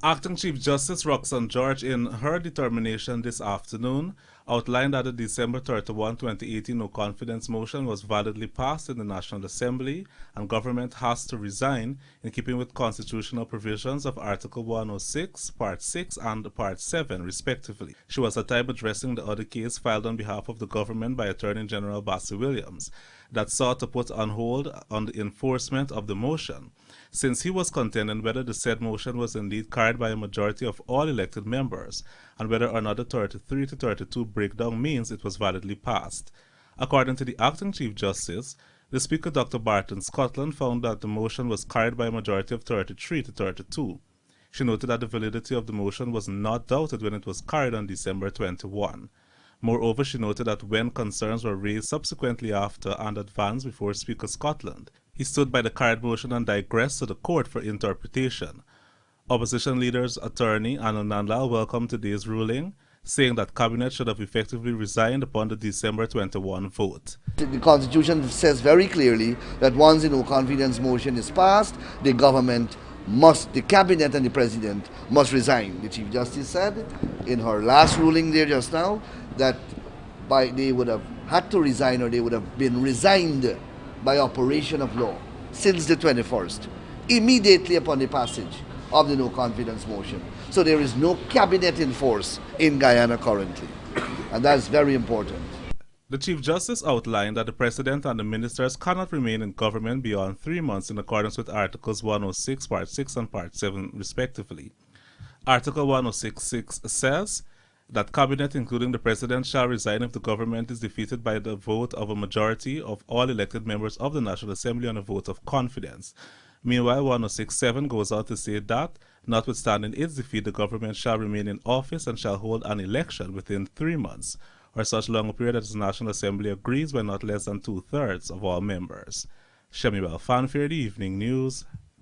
Acting Chief Justice Roxanne George, in her determination this afternoon, outlined that the December 31, 2018 no confidence motion was validly passed in the National Assembly and government has to resign in keeping with constitutional provisions of Article 106, Part 6 and Part 7, respectively. She was at the time addressing the other case filed on behalf of the government by Attorney General Bassey Williams that sought to put on hold on the enforcement of the motion, since he was contending whether the said motion was indeed carried by a majority of all elected members, and whether or not the 33 to 32 breakdown means it was validly passed. According to the Acting Chief Justice, the Speaker Dr. Barton Scotland found that the motion was carried by a majority of 33 to 32. She noted that the validity of the motion was not doubted when it was carried on December 21. Moreover, she noted that when concerns were raised subsequently after and advanced before Speaker Scotland, he stood by the carried motion and digressed to the court for interpretation. Opposition leader's attorney Anand Nandlal welcomed today's ruling, saying that Cabinet should have effectively resigned upon the December 21 vote. The Constitution says very clearly that once the no confidence motion is passed, the Cabinet and the President must resign. The Chief Justice said in her last ruling there just now that they would have had to resign, or they would have been resigned by operation of law since the 21st, immediately upon the passage of the no confidence motion. So there is no cabinet in force in Guyana currently, and that's very important. The Chief Justice outlined that the President and the ministers cannot remain in government beyond 3 months in accordance with Articles 106, Part 6 and Part 7, respectively. Article 106.6 says that Cabinet, including the President, shall resign if the government is defeated by the vote of a majority of all elected members of the National Assembly on a vote of confidence. Meanwhile, 106.7 goes on to say that, notwithstanding its defeat, the government shall remain in office and shall hold an election within 3 months, or such long a period as the National Assembly agrees by not less than 2/3 of all members. Shemibel Fanfare, The Evening News.